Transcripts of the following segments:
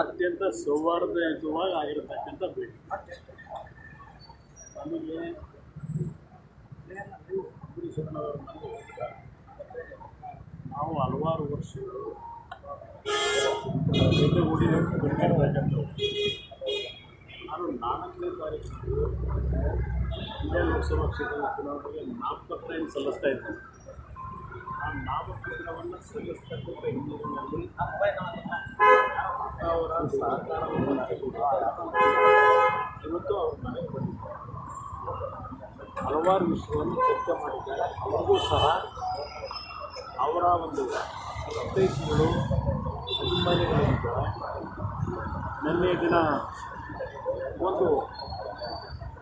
ಅತ್ಯಂತ ಸೌಹಾರ್ದಯುತವಾಗಿ ಆಗಿರತಕ್ಕಂಥ ಭೇಟಿ. ನಮಗೆ ನಾವು ಹಲವಾರು ವರ್ಷಗಳು ಭೇಟಿಗೂಡಿರ್ತಕ್ಕಂಥವ್ರು. ನಾನು 4ನೇ ತಾರೀಕು ಮಂಡ್ಯ ಲೋಕಸಭಾ ಕ್ಷೇತ್ರದ ಚುನಾವಣೆಗೆ ನಾಮಪತ್ರ ಸಲ್ಲಿಸ್ತಾ ಇದ್ದೇನೆ. ಆ ನಾಮಪತ್ರವನ್ನು ಸಲ್ಲಿಸ್ತಕ್ಕಂಥ ಹಿನ್ನೆಲೆಯಲ್ಲಿ ಅವರ ಸಹಕಾರವನ್ನು ಇವತ್ತು ಅವ್ರ ಮನೆಗೆ ಬಂದಿದ್ದಾರೆ. ಹಲವಾರು ವಿಷಯವನ್ನು ಚರ್ಚೆ ಮಾಡಿದ್ದಾರೆ. ಅವರಿಗೂ ಸಹ ಅವರ ಒಂದು ಉದ್ದೇಶಗಳು ಅಭಿಮಾನಿಗಳಿದ್ದಾರೆ. ನಿನ್ನೆ ದಿನ ಒಂದು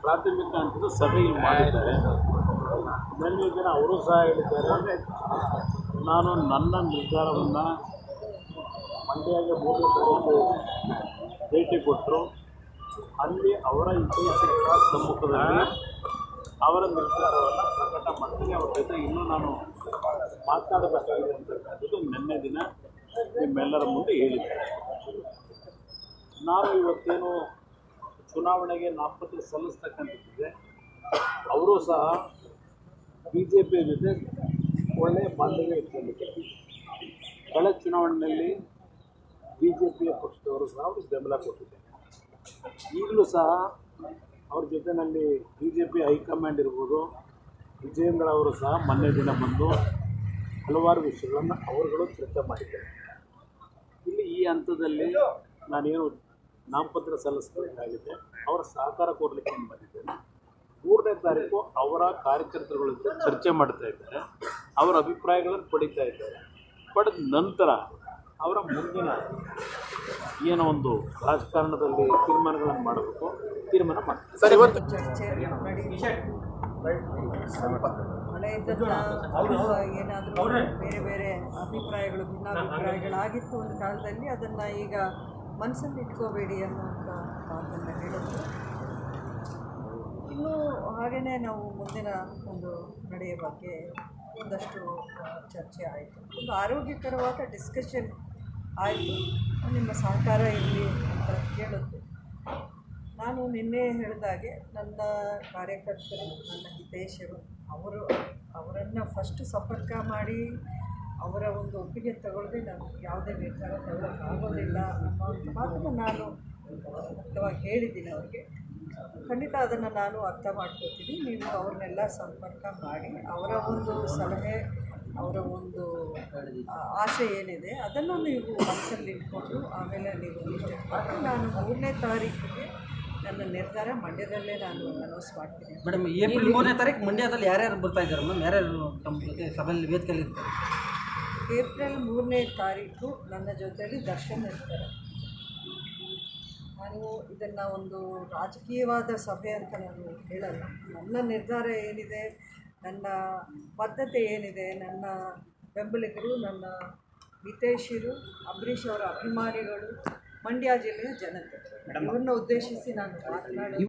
ಪ್ರಾಥಮಿಕ ಹಂತದ ಸಭೆ ಮಾಡಿದ್ದಾರೆ. ನಿನ್ನೆ ದಿನ ಅವರು ಸಹ ಹೇಳಿದ್ದಾರೆ, ನಾನು ನನ್ನ ನಿರ್ಧಾರವನ್ನು ಮಂಡ್ಯಗೆ 3ನೇ ತಾರೀಕು ಭೇಟಿ ಕೊಟ್ಟರು. ಅಲ್ಲಿ ಅವರ ಹಿತೈಷಿಗಳ ಸಮ್ಮುಖದಲ್ಲಿ ಅವರ ನಿರ್ಧಾರವನ್ನು ಪ್ರಕಟ ಮಾಡ್ತೀನಿ. ಅವ್ರ ಜೊತೆ ಇನ್ನೂ ನಾನು ಮಾತನಾಡಬೇಕಾಗಿದೆ ಅಂತಕ್ಕಂಥದ್ದು ನಿನ್ನೆ ದಿನ ನಿಮ್ಮೆಲ್ಲರ ಮುಂದೆ ಹೇಳಿದ್ದಾರೆ. ನಾನು ಇವತ್ತೇನು ಚುನಾವಣೆಗೆ ನಾಮಪತ್ರ ಸಲ್ಲಿಸ್ತಕ್ಕಂಥದ್ದಿದೆ, ಅವರು ಸಹ BJP ಜೊತೆ ಒಳ್ಳೆಯ ಬಾಂಧವ್ಯ ಇಟ್ಕೊಂಡಿದ್ದಾರೆ. ಕಳೆದ ಚುನಾವಣೆಯಲ್ಲಿ BJPಯ ಪಕ್ಷದವರು ಸಹ ಅವರು ಬೆಂಬಲ ಕೊಟ್ಟಿದ್ದಾರೆ. ಈಗಲೂ ಸಹ ಅವ್ರ ಜೊತೆಯಲ್ಲಿ BJP ಹೈಕಮಾಂಡ್ ಇರ್ಬೋದು, ವಿಜಯೇಂದ್ರ ಅವರು ಸಹ ಮೊನ್ನೆ ದಿನ ಬಂದು ಹಲವಾರು ವಿಷಯಗಳನ್ನು ಅವರುಗಳು ಚರ್ಚೆ ಮಾಡಿದ್ದಾರೆ. ಇಲ್ಲಿ ಈ ಹಂತದಲ್ಲಿ ನಾನೇನು ನಾಮಪತ್ರ ಸಲ್ಲಿಸಬೇಕಾಗಿದೆ, ಅವರ ಸಹಕಾರ ಕೊಡಲಿಕ್ಕೆ ಬಂದಿದ್ದೇನೆ. 3ನೇ ತಾರೀಕು ಅವರ ಕಾರ್ಯಕರ್ತರುಗಳ ಜೊತೆ ಚರ್ಚೆ ಮಾಡ್ತಾ ಇದ್ದಾರೆ, ಅವರ ಅಭಿಪ್ರಾಯಗಳನ್ನು ಪಡೀತಾ ಇದ್ದಾರೆ. ಪಡೆದ ನಂತರ ಅವರ ಮುಂದಿನ ಏನೋ ಒಂದು ರಾಜಕಾರಣದಲ್ಲಿ ತೀರ್ಮಾನಗಳನ್ನು ಮಾಡಬೇಕು, ತೀರ್ಮಾನ ಮಾಡ್ತಾರೆ. ಸರ್, ಇವತ್ತು ಚರ್ಚೆ ಏನಾದರೂ ಬೇರೆ ಬೇರೆ ಅಭಿಪ್ರಾಯಗಳು ಭಿನ್ನಾಭಿಪ್ರಾಯಗಳಾಗಿತ್ತು ಒಂದು ಕಾಲದಲ್ಲಿ, ಅದನ್ನು ಈಗ ಮನಸ್ಸಲ್ಲಿ ಇಟ್ಕೋಬೇಡಿ ಅನ್ನುವಂಥ ಮಾತನ್ನು ಹೇಳಿದ್ರು. ಇನ್ನೂ ಹಾಗೆಯೇ ನಾವು ಮುಂದಿನ ಒಂದು ನಡೆಯ ಬಗ್ಗೆ ಒಂದಷ್ಟು ಚರ್ಚೆ ಆಯಿತು. ಒಂದು ಆರೋಗ್ಯಕರವಾದ ಡಿಸ್ಕಷನ್ ಆಯಿತು. ನಿಮ್ಮ ಸಹಕಾರ ಇರಲಿ ಅಂತ ಕೇಳಿದ್ರು. ನಾನು ನಿನ್ನೆ ಹೇಳಿದಾಗೆ ನನ್ನ ಕಾರ್ಯಕರ್ತರು, ನನ್ನ ಹಿತೈಷಿಗಳು, ಅವರನ್ನು ಫಸ್ಟ್ ಸಂಪರ್ಕ ಮಾಡಿ ಅವರ ಒಂದು ಒಪ್ಪಿಗೆ ತಗೊಳ್ಳದೆ ನಾನು ಯಾವುದೇ ನಿರ್ಧಾರ ತಗೊಳ್ಳೋಕ್ಕಾಗೋದಿಲ್ಲ ಅನ್ನೋಂಥ ಮಾತನ್ನು ನಾನು ಮುಕ್ತವಾಗಿ ಹೇಳಿದ್ದೀನಿ ಅವರಿಗೆ. ಖಂಡಿತ ಅದನ್ನು ನಾನು ಅರ್ಥ ಮಾಡ್ಕೋತೀನಿ. ನೀವು ಅವ್ರನ್ನೆಲ್ಲ ಸಂಪರ್ಕ ಮಾಡಿ ಅವರ ಒಂದು ಸಲಹೆ, ಅವರ ಒಂದು ಆಸೆ ಏನಿದೆ ಅದನ್ನು ನೀವು ಮನಸ್ಸಲ್ಲಿ ಇಟ್ಕೊಂಡು ಆಮೇಲೆ ನೀವು ಇಷ್ಟಪಟ್ಟು ನಾನು 3ನೇ ತಾರೀಕಿಗೆ ನನ್ನ ನಿರ್ಧಾರ ಮಂಡ್ಯದಲ್ಲೇ ನಾನು ಅನೌನ್ಸ್ ಮಾಡ್ತೀನಿ. ಮೇಡಮ್, ಏಪ್ರಿಲ್ 3ನೇ ತಾರೀಕು ಮಂಡ್ಯದಲ್ಲಿ ಯಾರ್ಯಾರು ಬರ್ತಾ ಇದ್ದಾರೆ ಮ್ಯಾಮ್? ಯಾರ್ಯಾರು ತಮ್ಮ ಜೊತೆ ಸಭೆಯಲ್ಲಿ ವೇದಿಕೆಯಲ್ಲಿ ಇರ್ತಾರೆ? ಏಪ್ರಿಲ್ 3ನೇ ತಾರೀಕು ನನ್ನ ಜೊತೆಯಲ್ಲಿ ದರ್ಶನ್ ಇರ್ತಾರೆ. ನಾನು ಇದನ್ನು ಒಂದು ರಾಜಕೀಯವಾದ ಸಭೆ ಅಂತ ನಾನು ಹೇಳಲ್ಲ. ನನ್ನ ನಿರ್ಧಾರ ಏನಿದೆ, ನನ್ನ ಬದ್ಧತೆ ಏನಿದೆ, ನನ್ನ ಬೆಂಬಲಿಗರು, ನನ್ನ ಹಿತೈಷಿರು, ಅಂಬರೀಷ್ ಅವರ ಅಭಿಮಾನಿಗಳು, ಮಂಡ್ಯ ಜಿಲ್ಲೆಯ ಜನತೆ, ಇವರನ್ನು ಉದ್ದೇಶಿಸಿ ನಾನು ಮಾತನಾಡಿ